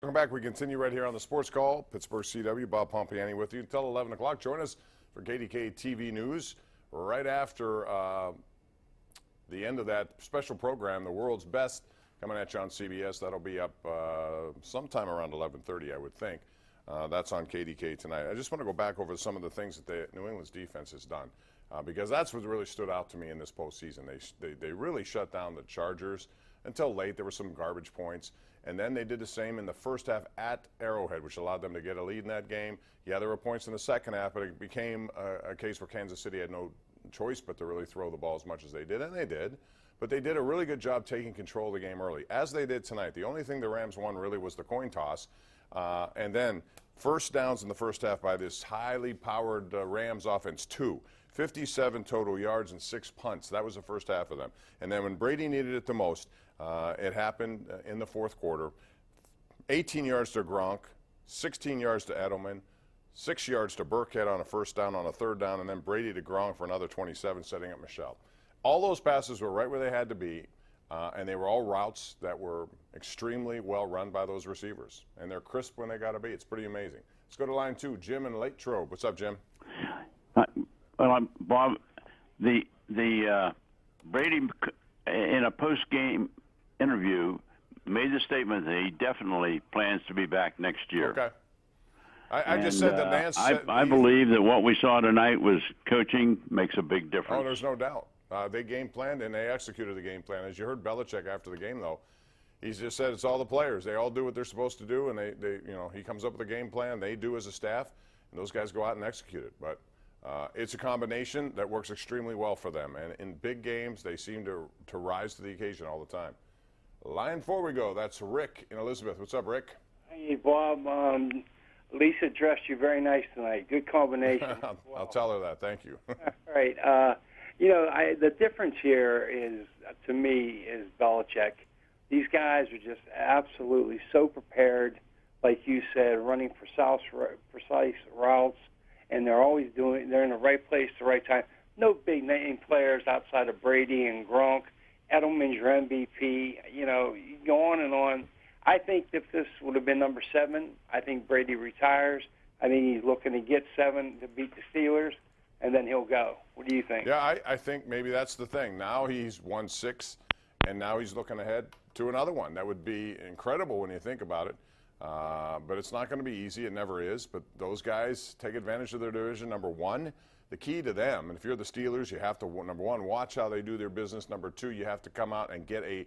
Welcome back. We continue right here on the Sports Call. Pittsburgh CW, Bob Pompiani with you until 11 o'clock. Join us for KDK TV News right after the end of that special program, The World's Best, coming at you on CBS. That'll be up sometime around 11:30, I would think. That's on KDK tonight. I just want to go back over some of the things that the New England's defense has done because that's what really stood out to me in this postseason. They really shut down the Chargers until late. There were some garbage points. And then they did the same in the first half at Arrowhead, which allowed them to get a lead in that game. Yeah, there were points in the second half, but it became a case where Kansas City had no choice but to really throw the ball as much as they did, and they did. But they did a really good job taking control of the game early, as they did tonight. The only thing the Rams won really was the coin toss. And then first downs in the first half by this highly powered Rams offense, 57 total yards and 6 punts. That was the first half of them. And then when Brady needed it the most, it happened in the fourth quarter. 18 yards to Gronk, 16 yards to Edelman, 6 yards to Burkhead on a first down on a third down, and then Brady to Gronk for another 27, setting up Michelle. All those passes were right where they had to be, and they were all routes that were extremely well run by those receivers. And they're crisp when they got to be. It's pretty amazing. Let's go to line 2, Jim in Lake Trobe. What's up, Jim? Well, Bob, the Brady in a post-game interview made the statement that he definitely plans to be back next year. Okay. I just said that Nance said I believe that what we saw tonight was coaching makes a big difference. Oh, there's no doubt. They game planned and they executed the game plan. As you heard Belichick after the game, though, he just said it's all the players. They all do what they're supposed to do, and he comes up with a game plan. They do as a staff, and those guys go out and execute it. But it's a combination that works extremely well for them. And in big games, they seem to rise to the occasion all the time. Line 4 we go. That's Rick in Elizabeth. What's up, Rick? Hey, Bob. Lisa dressed you very nice tonight. Good combination. I'll tell her that. Thank you. All right. The difference here is, to me, is Belichick. These guys are just absolutely so prepared, like you said, running precise routes, and they're in the right place at the right time. No big name players outside of Brady and Gronk. Edelman's your MVP. You go on and on. I think if this would have been number 7, I think Brady retires. I think he's looking to get 7 to beat the Steelers, and then he'll go. What do you think? Yeah, I think maybe that's the thing. Now he's won 6, and now he's looking ahead to another one. That would be incredible when you think about it. But it's not going to be easy. It never is. But those guys take advantage of their division. Number 1, the key to them, and if you're the Steelers, you have to, number 1, watch how they do their business. Number 2, you have to come out and get a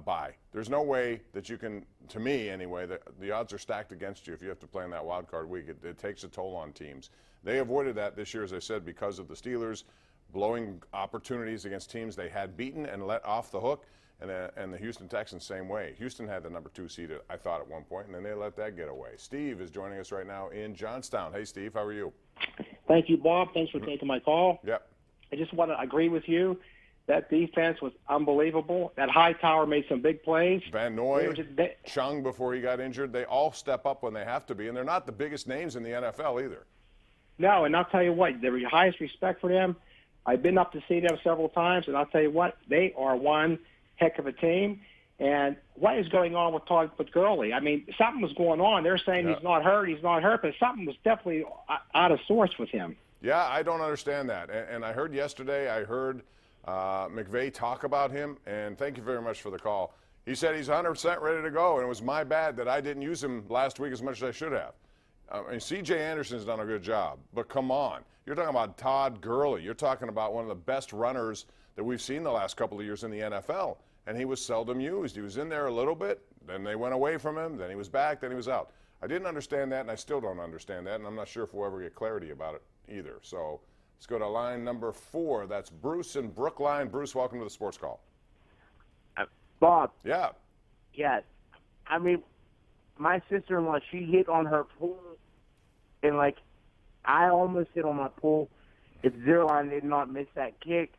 bye. There's no way that you can, to me anyway, the odds are stacked against you if you have to play in that wild card week. It takes a toll on teams. They avoided that this year, as I said, because of the Steelers blowing opportunities against teams they had beaten and let off the hook, and the Houston Texans same way. Houston had the number 2 seed, I thought, at one point, and then they let that get away. Steve is joining us right now in Johnstown. Hey, Steve, how are you? Thank you, Bob. Thanks for taking my call. Yep. I just want to agree with you. That defense was unbelievable. That Hightower made some big plays. Van Noy, Chung before he got injured, they all step up when they have to be, and they're not the biggest names in the NFL either. No, and I'll tell you what, the highest respect for them. I've been up to see them several times, and I'll tell you what, they are one heck of a team. And what is going on with Todd Gurley? I mean, something was going on. They're saying he's not hurt, but something was definitely out of sorts with him. Yeah, I don't understand that. And I heard yesterday, McVay talk about him, and thank you very much for the call. He said he's 100% ready to go, and it was my bad that I didn't use him last week as much as I should have. C.J. Anderson's done a good job, but come on. You're talking about Todd Gurley. You're talking about one of the best runners that we've seen the last couple of years in the NFL, and he was seldom used. He was in there a little bit, then they went away from him, then he was back, then he was out. I didn't understand that, and I still don't understand that, and I'm not sure if we'll ever get clarity about it either. So let's go to line number 4. That's Bruce in Brookline. Bruce, welcome to the Sports Call. Bob. Yeah. Yes. I mean, my sister-in-law, she hit on her pool, and, I almost hit on my pool if Zierlein did not miss that kick.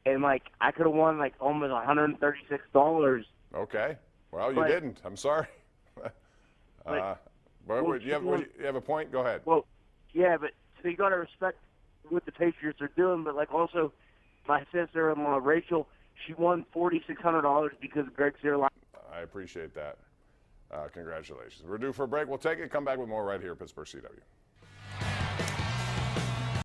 And, I could have won, almost $136. Okay. Well, you didn't. I'm sorry. But you have a point? Go ahead. Well, yeah, but so you got to respect what the Patriots are doing, but, also my sister-in-law, Rachel, she won $4,600 because of Greg Zierlein. I appreciate that. Congratulations. We're due for a break. We'll take it. Come back with more right here at Pittsburgh CW.